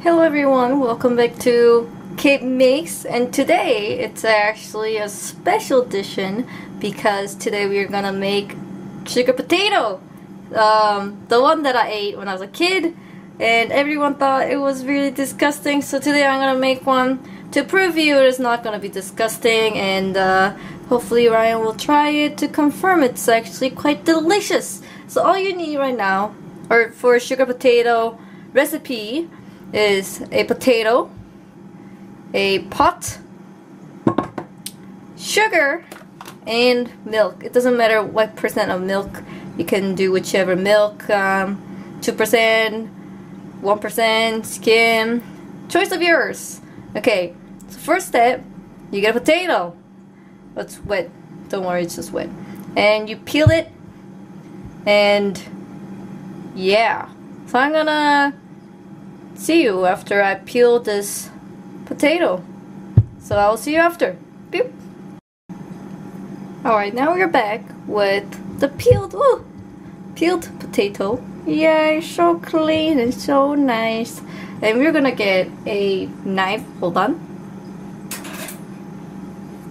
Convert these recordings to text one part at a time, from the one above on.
Hello everyone, welcome back to Kate Makes, and today it's actually a special edition because today we're gonna make sugar potato, the one that I ate when I was a kid and everyone thought it was really disgusting, so today I'm gonna make one to prove you it's not gonna be disgusting, and hopefully Ryan will try it to confirm it's actually quite delicious. So all you need right now, or for a sugar potato recipe, is a potato, a pot, sugar, and milk. It doesn't matter what percent of milk. You can do whichever milk, 2%, 1%, skim, choice of yours. Okay, so first step, you get a potato. It's wet, don't worry, it's just wet. And you peel it, and yeah. So I'm gonna see you after I peel this potato. So I will see you after. Beep. Alright, now we're back with the peeled potato. Yay, so clean and so nice. And we're gonna get a knife. Hold on.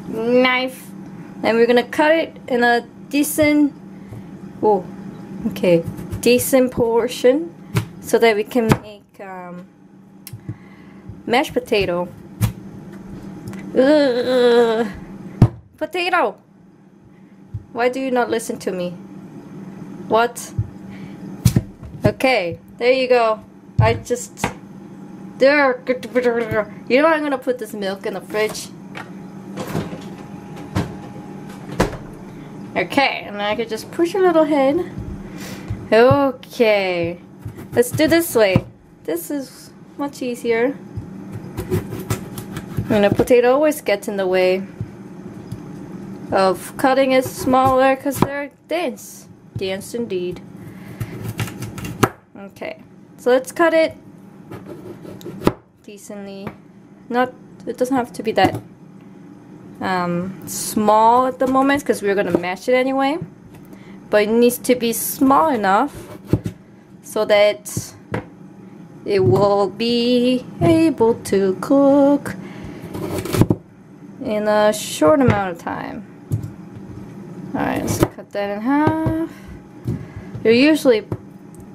Knife. And we're gonna cut it in a decent, decent portion so that we can make mashed potato. Ugh. Potato! Why do you not listen to me? What? Okay, there you go. There. You know I'm gonna put this milk in the fridge. Okay, and I could just push a little head. Okay. Let's do this way. This is much easier. And a potato always gets in the way of cutting it smaller because they're dense. Dense indeed. Okay, so let's cut it decently. It doesn't have to be that small at the moment because we're gonna mash it anyway. But it needs to be small enough so that it will be able to cook in a short amount of time. Alright, let's cut that in half.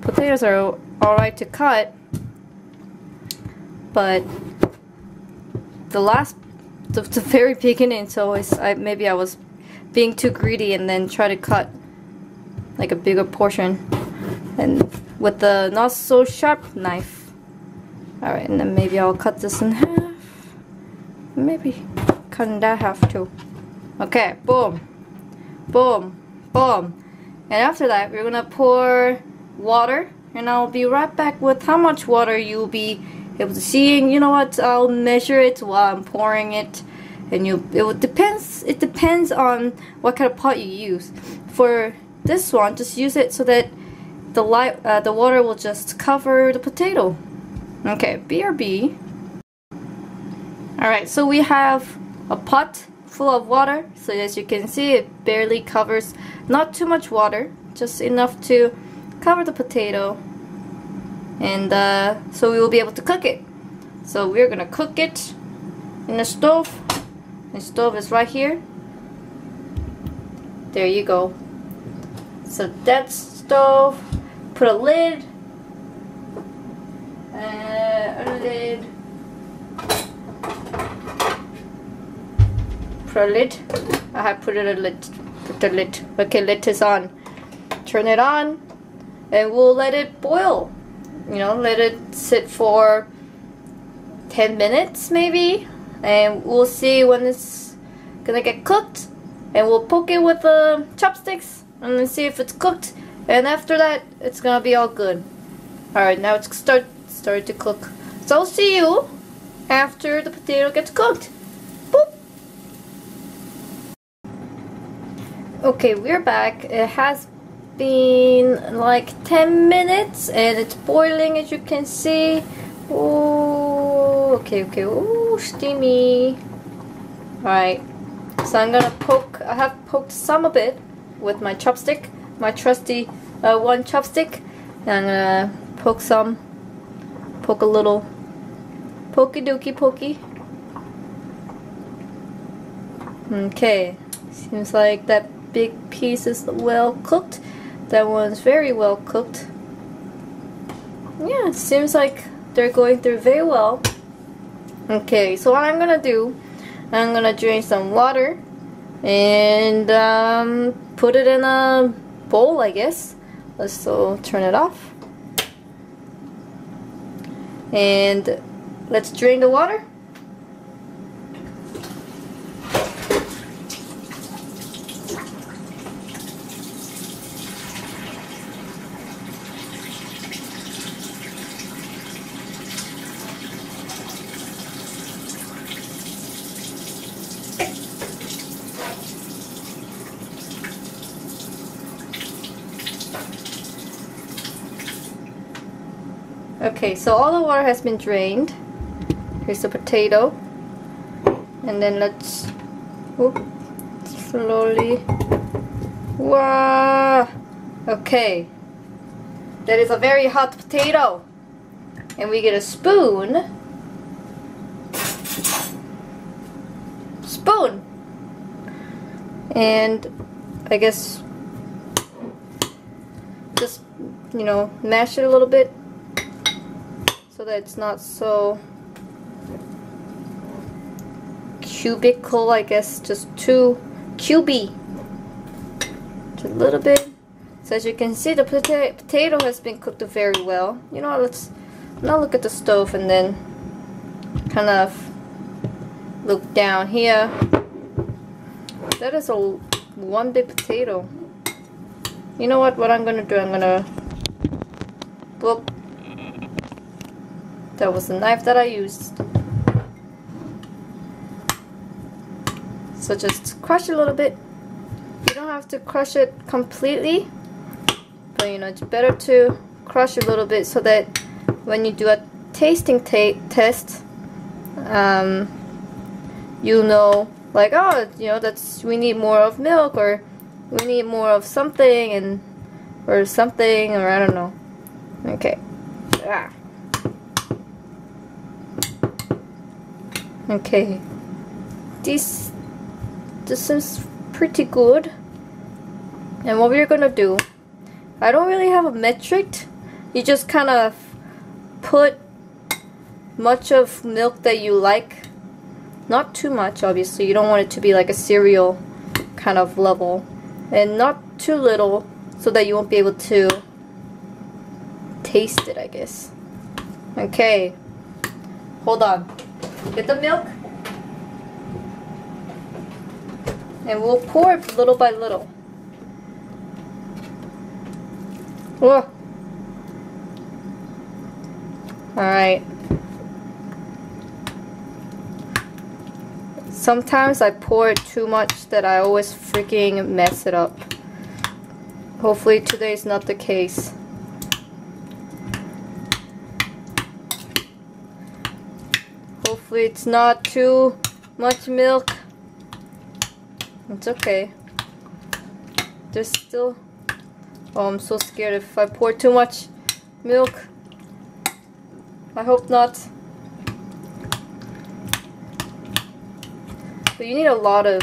Potatoes are alright to cut, but the very beginning, so maybe I was being too greedy and then try to cut like a bigger portion, and with the not so sharp knife. Alright, and then maybe I'll cut this in half. Maybe cut in that half too. Okay, boom, boom, boom. And after that, we're gonna pour water, and I'll be right back with how much water you'll be able to see. And you know what? I'll measure it while I'm pouring it, and it depends on what kind of pot you use. For this one, just use it so that the water will just cover the potato. Okay, BRB. Alright, so we have a pot full of water. So as you can see, it barely covers, not too much water, just enough to cover the potato. And so we will be able to cook it. So we're gonna cook it in the stove. The stove is right here. There you go. So that's stove. Put a lid. Put a lid. I have put it a lid. Put the lid. Okay, lid is on. Turn it on, and we'll let it boil. You know, let it sit for 10 minutes maybe, and we'll see when it's gonna get cooked, and we'll poke it with the chopsticks and then see if it's cooked, and after that it's gonna be all good. Alright, now it's started to cook. So I'll see you after the potato gets cooked. Boop. Okay, we're back. It has been like 10 minutes and it's boiling, as you can see. Oh, okay, oh, steamy. Alright, so I'm gonna I have poked some of it with my chopstick, my trusty one chopstick, and I'm gonna poke a little Pokey dookie pokey. Okay, seems like that big piece is well cooked. That one's very well cooked. Yeah, it seems like they're going through very well. Okay, so what I'm gonna do, I'm gonna drain some water and put it in a bowl, I guess. So turn it off. And let's drain the water. Okay, so all the water has been drained. Here's the potato. And then let's slowly. Wow! Okay. That is a very hot potato. And we get a spoon. And I guess just, you know, mash it a little bit so that it's not so cubical, I guess, just too cubey. Just a little bit. So as you can see, the potato has been cooked very well. You know, let's now look at the stove and then kind of look down here. That is one big potato. You know what I'm gonna do? I'm gonna whoop. That was the knife that I used. So just crush it a little bit. You don't have to crush it completely, but you know, it's better to crush a little bit so that when you do a tasting test, you know, like, oh, you know, we need more of milk, or we need more of something, or I don't know. Okay. Ah. Okay. This seems pretty good. And what we're gonna do, I don't really have a metric. You just kind of put much of milk that you like. Not too much, obviously. You don't want it to be like a cereal kind of level. And not too little, so that you won't be able to taste it, I guess. Okay. Hold on. Get the milk. And we'll pour it little by little. Whoa. Alright. Sometimes I pour it too much that I always freaking mess it up. Hopefully today is not the case. Hopefully it's not too much milk. It's okay. There's still... Oh, I'm so scared if I pour too much milk. I hope not. But you need a lot of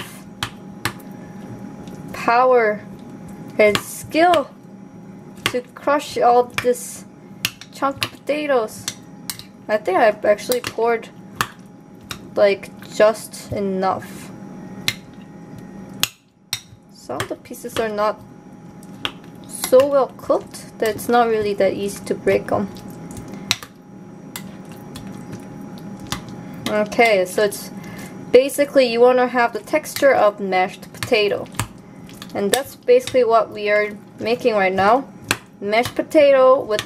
power and skill to crush all this chunk of potatoes. I think I actually poured like just enough. Some of the pieces are not so well cooked that it's not really that easy to break them. Okay, so it's basically you want to have the texture of mashed potato. And that's basically what we are making right now. Mashed potato with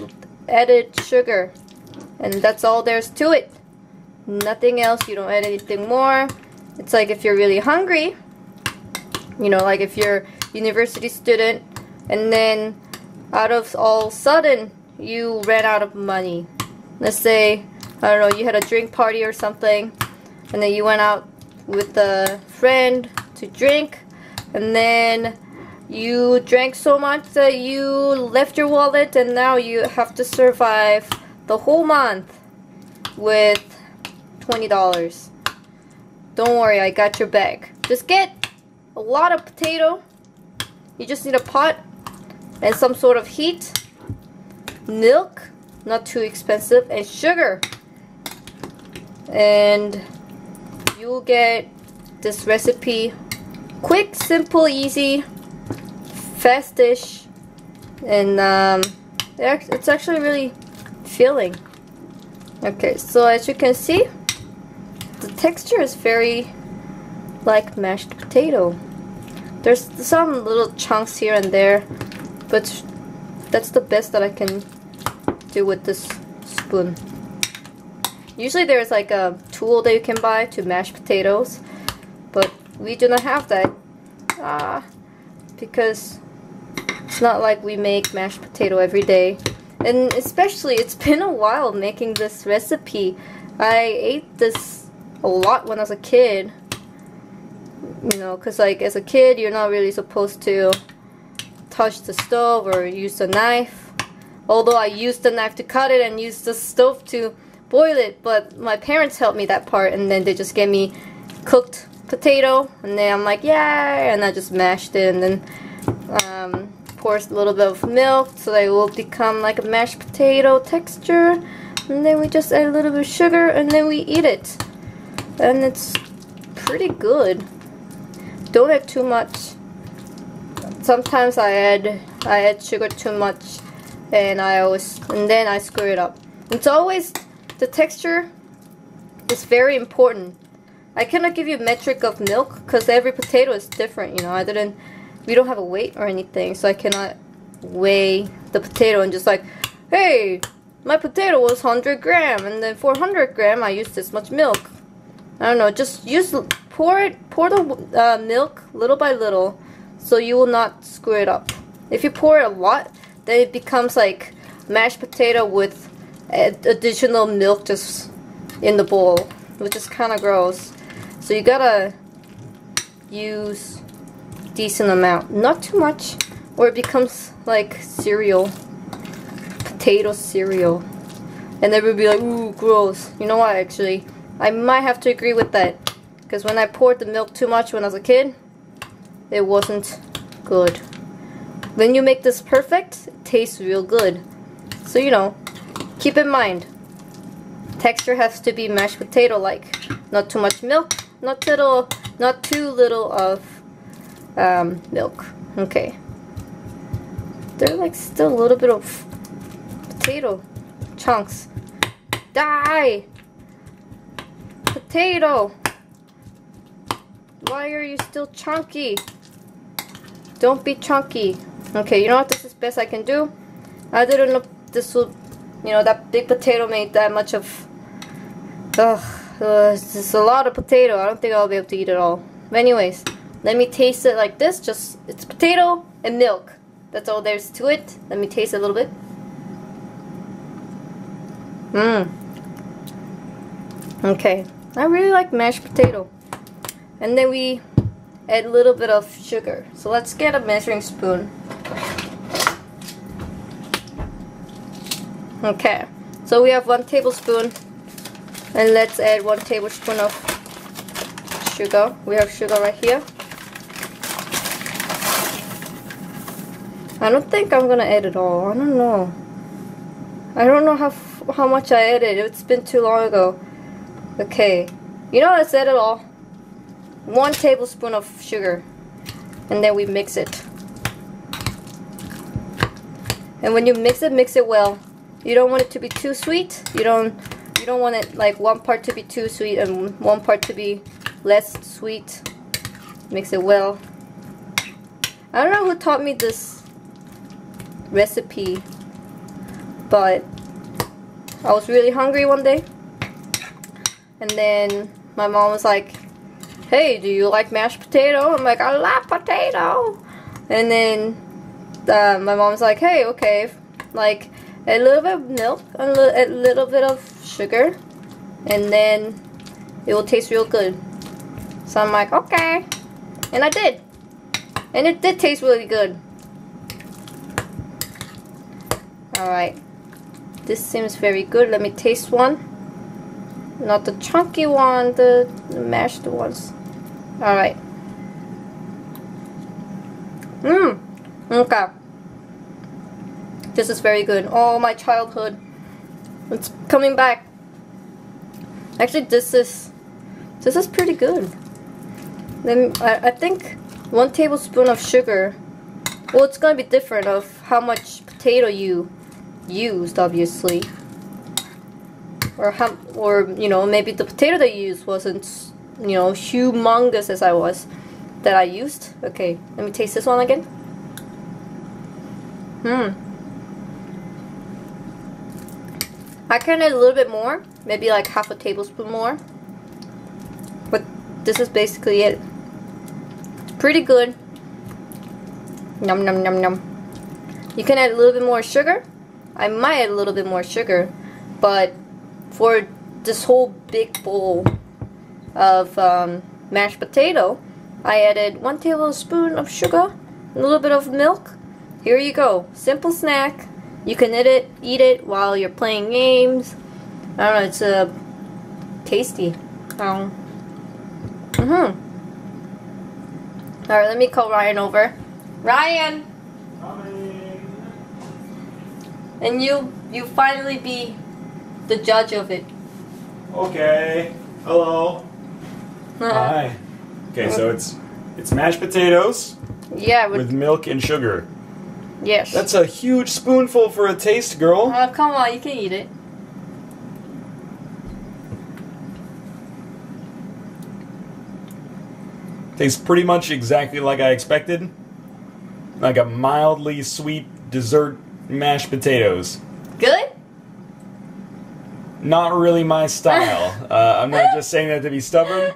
added sugar. And that's all there's to it. Nothing else. You don't add anything more. It's like if you're really hungry, you know, like if you're a university student and then out of all sudden you ran out of money. Let's say, I don't know, you had a drink party or something and then you went out with a friend to drink, and then you drank so much that you left your wallet and now you have to survive the whole month with $20. Don't worry, I got your back. Just get a lot of potato. You just need a pot and some sort of heat, milk, not too expensive, and sugar. And you'll get this recipe quick, simple, easy, fast dish, and it's actually really filling. Okay, so as you can see, the texture is very like mashed potato. There's some little chunks here and there, but that's the best that I can do with this spoon. Usually there's like a tool that you can buy to mash potatoes, but we do not have that because it's not like we make mashed potato every day. And especially, it's been a while making this recipe. I ate this a lot when I was a kid. You know, because like as a kid, you're not really supposed to touch the stove or use the knife. Although I used the knife to cut it and used the stove to boil it, but my parents helped me that part, and then they just gave me cooked potato, and then I'm like, yeah, and I just mashed it, and then pour a little bit of milk so that it will become like a mashed potato texture, and then we just add a little bit of sugar, and then we eat it, and it's pretty good. Don't add too much. Sometimes I add sugar too much, and then I screw it up. It's always, the texture is very important. I cannot give you a metric of milk because every potato is different, you know. We don't have a weight or anything, so I cannot weigh the potato and just like, hey, my potato was 100 gram, and then for 100 gram I used this much milk. I don't know, just pour the milk little by little so you will not screw it up. If you pour it a lot, then it becomes like mashed potato with additional milk just in the bowl, which is kind of gross. So you gotta use decent amount, not too much, or it becomes like cereal, potato cereal, and they would be like, ooh, gross. You know what, actually, I might have to agree with that, because when I poured the milk too much when I was a kid, it wasn't good. When you make this perfect, it tastes real good. So, you know, keep in mind, texture has to be mashed potato like. Not too much milk, not too little of milk. Okay. There's like still a little bit of potato chunks. Die! Potato! Why are you still chunky? Don't be chunky. Okay, you know what, this is best I can do. I didn't know this would, you know, that big potato made that much of, it's just a lot of potato. I don't think I'll be able to eat it all. But anyways, let me taste it like this. Just, it's potato and milk. That's all there's to it. Let me taste it a little bit. Okay, I really like mashed potato. And then we add a little bit of sugar. So let's get a measuring spoon. Okay, so we have 1 tablespoon, and let's add 1 tablespoon of sugar. We have sugar right here. I don't think I'm gonna add it all. I don't know. I don't know how much I added. It's been too long ago. Okay, you know, let's add it all. 1 tablespoon of sugar, and then we mix it. And when you mix it well. You don't want it to be too sweet. You don't want it like 1 part to be too sweet and 1 part to be less sweet. Mix it well. I don't know who taught me this recipe, but I was really hungry one day, and then my mom was like, hey, do you like mashed potato? I'm like, I love potato. And then my mom's like, hey, okay, like a little bit of milk, a little bit of sugar, and then it will taste real good. So I'm like, okay, and I did, and it did taste really good. Alright, this seems very good. Let me taste one. Not the chunky one, the mashed ones. Alright. Okay. This is very good. Oh, my childhood. It's coming back. Actually, this is pretty good. Then I think 1 tablespoon of sugar. Well, it's gonna be different of how much potato you used, obviously. Or you know, maybe the potato that you used wasn't, you know, humongous as that I used. Okay, let me taste this one again. I can add a little bit more, maybe like half a tablespoon more. But this is basically it. Pretty good. Num num num num. You can add a little bit more sugar. I might add a little bit more sugar, but for this whole big bowl of mashed potato, I added 1 tablespoon of sugar, a little bit of milk. Here you go. Simple snack. You can eat it while you're playing games. I don't know, it's tasty. Alright, let me call Ryan over. Ryan! Coming. And you finally be the judge of it. Okay. Hello. Hi. Okay, so it's mashed potatoes Yeah, with milk and sugar. yes. That's a huge spoonful for a taste, girl. Oh, come on, you can eat it. Tastes pretty much exactly like I expected. Like a mildly sweet dessert mashed potatoes. Good? Not really my style. I'm not just saying that to be stubborn.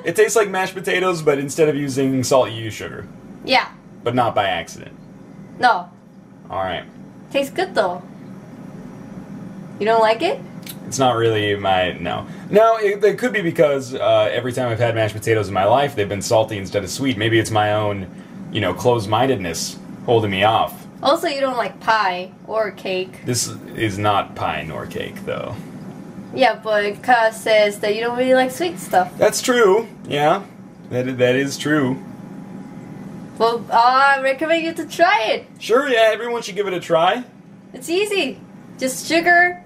It tastes like mashed potatoes, but instead of using salt, you use sugar. Yeah. But not by accident. No. Alright. Tastes good though. You don't like it? It's not really my... no. No, it could be because every time I've had mashed potatoes in my life, they've been salty instead of sweet. Maybe it's my own, you know, closed-mindedness holding me off. Also, you don't like pie or cake. This is not pie nor cake, though. Yeah, but Ka says that you don't really like sweet stuff. That's true. Yeah, that is true. Well, I recommend you to try it. Sure, yeah, everyone should give it a try. It's easy. Just sugar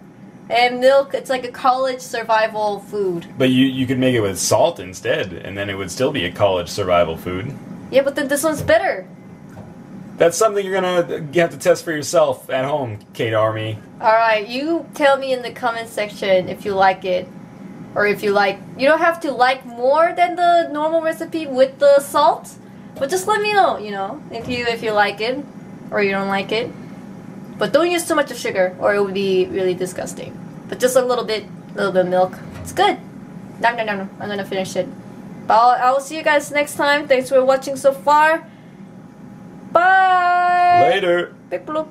and milk. It's like a college survival food. But you could make it with salt instead, and then it would still be a college survival food. Yeah, but then this one's better. That's something you're gonna have to test for yourself at home, Kate Army. Alright, you tell me in the comment section if you like it. Or if you like... You don't have to like more than the normal recipe with the salt. But just let me know, you know, if you like it. Or you don't like it. But don't use too much of sugar or it would be really disgusting. But just a little bit of milk. It's good. No. I'm gonna finish it. But I will see you guys next time. Thanks for watching so far. Bye! Later! Big bloop.